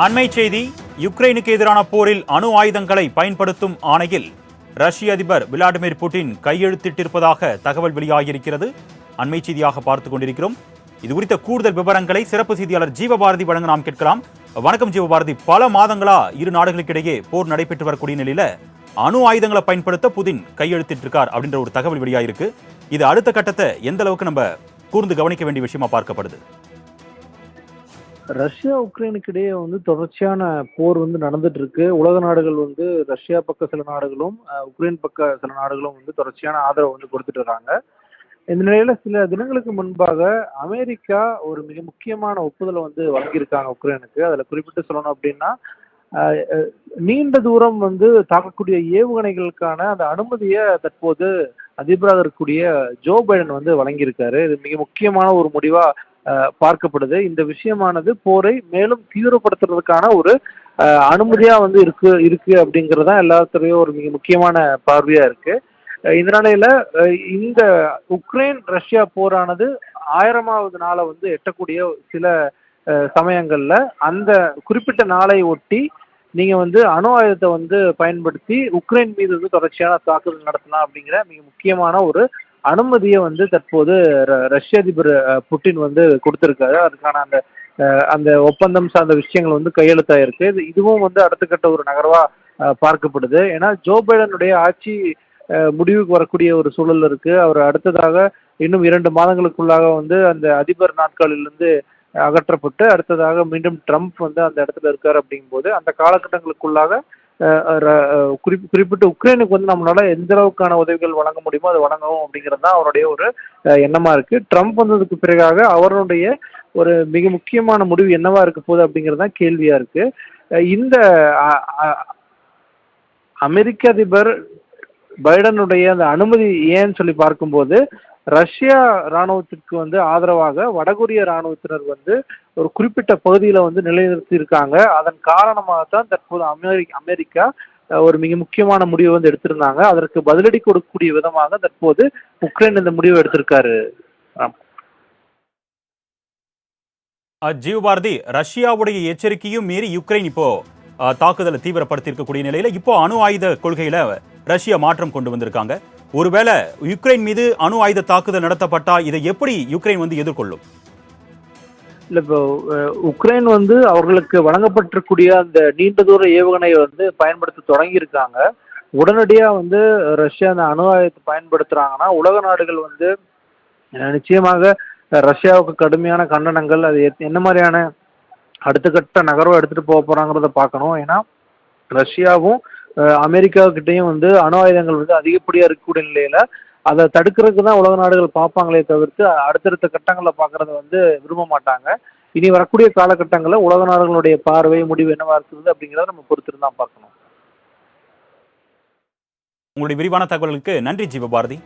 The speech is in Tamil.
அண்மை செய்தி. யுக்ரைனுக்கு எதிரான போரில் அணு ஆயுதங்களை பயன்படுத்தும் ஆணையில் ரஷ்ய அதிபர் விளாடிமிர் புட்டின் கையெழுத்திட்டிருப்பதாக தகவல் வெளியாகியிருக்கிறது. அண்மை செய்தியாக பார்த்துக் கொண்டிருக்கிறோம். இது குறித்த கூடுதல் விவரங்களை சிறப்பு செய்தியாளர் ஜீவபாரதி வழங்க நாம் கேட்கலாம். வணக்கம் ஜீவபாரதி. பல மாதங்களா இரு நாடுகளுக்கிடையே போர் நடைபெற்று வரக்கூடிய நிலையில அணு ஆயுதங்களை பயன்படுத்த புதின் கையெழுத்திட்டிருக்கார் அப்படின்ற ஒரு தகவல் வெளியாயிருக்கு. இது அடுத்த கட்டத்தை எந்த அளவுக்கு நம்ம கூர்ந்து கவனிக்க வேண்டிய விஷயமா பார்க்கப்படுது? ரஷ்யா உக்ரைனுக்கு இடையே தொடர்ச்சியான போர் நடந்துட்டு இருக்கு. உலக நாடுகள் ரஷ்யா பக்க சில நாடுகளும் உக்ரைன் பக்க சில நாடுகளும் தொடர்ச்சியான ஆதரவு கொடுத்துட்டு இருக்காங்க. இந்த நிலையில சில தினங்களுக்கு முன்பாக அமெரிக்கா ஒரு மிக முக்கியமான ஒப்புதலை வழங்கியிருக்காங்க உக்ரைனுக்கு. அதுல குறிப்பிட்டு சொல்லணும் அப்படின்னா, நீண்ட தூரம் தாக்கக்கூடிய ஏவுகணைகளுக்கான அந்த அனுமதியை தற்போது அதிபராக இருக்கக்கூடிய ஜோ பைடன் வழங்கியிருக்காரு. இது மிக முக்கியமான ஒரு முடிவா பார்க்கப்படுது. இந்த விஷயமானது போரை மேலும் தீவிரப்படுத்துறதுக்கான ஒரு அனுமதியா இருக்கு அப்படிங்கறதா எல்லாத்துலயும் ஒரு மிக முக்கியமான பார்வையா இருக்கு. இந்த நிலையில இந்த உக்ரைன் ரஷ்யா போரானது 1000வது நாளை எட்டக்கூடிய சில சமயங்கள்ல அந்த குறிப்பிட்ட நாளை ஒட்டி நீங்க அணு ஆயுதத்தை பயன்படுத்தி உக்ரைன் மீது தொடர்ச்சியான தாக்குதல் நடத்தலாம் அப்படிங்கிற மிக முக்கியமான ஒரு அனுமதியை தற்போது ரஷ்ய அதிபர் புட்டின் கொடுத்திருக்காரு. அதுக்கான அந்த அந்த ஒப்பந்தம் சார்ந்த விஷயங்கள் கையெழுத்தாயிருக்கு. இதுவும் அடுத்த கட்ட ஒரு நகர்வா பார்க்கப்படுது. ஏன்னா ஜோ பைடனுடைய ஆட்சி முடிவுக்கு வரக்கூடிய ஒரு சூழல் இருக்கு. அவர் அடுத்ததாக இன்னும் 2 மாதங்களுக்குள்ளாக அந்த அதிபர் நாட்களிலிருந்து அகற்றப்பட்டு அடுத்ததாக மீண்டும் ட்ரம்ப் அந்த இடத்துல இருக்காரு. அப்படிங்கும் போது அந்த காலகட்டங்களுக்குள்ளாக குறிப்பிட்டு உக்ரைனுக்கு நம்மளால எந்த அளவுக்கான உதவிகள் வழங்க முடியுமோ அதை வழங்கவும் அப்படிங்கிறது தான் அவருடைய ஒரு எண்ணமா இருக்கு. ட்ரம்ப் வந்ததுக்கு பிறகாக அவருடைய ஒரு மிக முக்கியமான முடிவு என்னவா இருக்க போகுது அப்படிங்கிறது தான் கேள்வியா இருக்கு. இந்த அமெரிக்க அதிபர் பைடனுடைய அந்த அனுமதி ஏன்னு சொல்லி பார்க்கும்போது, ரஷ்யா இராணுவத்திற்கு ஆதரவாக வடகொரிய இராணுவத்தினர் ஒரு குறிப்பிட்ட பகுதியில நிலைநிறுத்தி இருக்காங்க. அதன் காரணமாக தான் தற்போது அமெரிக்கா ஒரு மிக முக்கியமான முடிவை எடுத்திருந்தாங்க. அதற்கு பதிலடி கொடுக்கக்கூடிய விதமாக தற்போது உக்ரைன் இந்த முடிவை எடுத்திருக்காரு. ஜீவபாரதி, ரஷ்யாவுடைய எச்சரிக்கையும் மீறி யுக்ரைன் இப்போ தாக்குதலை தீவிரப்படுத்தி இருக்கக்கூடிய நிலையில இப்போ அணு ஆயுத கொள்கையில ரஷ்யா மாற்றம் கொண்டு வந்திருக்காங்க. ஒருவேளை யுக்ரைன் மீது அணு ஆயுத தாக்குதல் நடத்தப்பட்டா இதை எப்படி யுக்ரைன் எதிர்கொள்ளும்? இல்ல, இப்போ உக்ரைன் அவர்களுக்கு வழங்கப்பட்டிருக்கூடிய அந்த நீண்ட தூர ஏவுகணையை பயன்படுத்த தொடங்கி இருக்காங்க. உடனடியா ரஷ்யா அந்த அணு ஆயுதத்தை பயன்படுத்துறாங்கன்னா உலக நாடுகள் நிச்சயமாக ரஷ்யாவுக்கு கடுமையான கண்டனங்கள், அது என்ன மாதிரியான அடுத்த கட்ட நகர்வை எடுத்துட்டு போக போறாங்கிறத பார்க்கணும். ஏன்னா ரஷ்யாவும் அமெரிக்காவுக்கிட்டையும் அணு ஆயுதங்கள் அதிகப்படியா இருக்கக்கூடிய நிலையில அதை தடுக்கிறதுக்கு தான் உலக நாடுகள் பார்ப்பாங்களே தவிர்த்து அடுத்தடுத்த கட்டங்களில் பார்க்கறத விரும்ப மாட்டாங்க. இனி வரக்கூடிய காலகட்டங்களில் உலக நாடுகளுடைய பார்வை முடிவு என்னவா இருக்குது அப்படிங்கிறத நம்ம பொறுத்திருந்து தான் பார்க்கணும். உங்களுடைய விரிவான தகவலுக்கு நன்றி ஜீவபாரதி.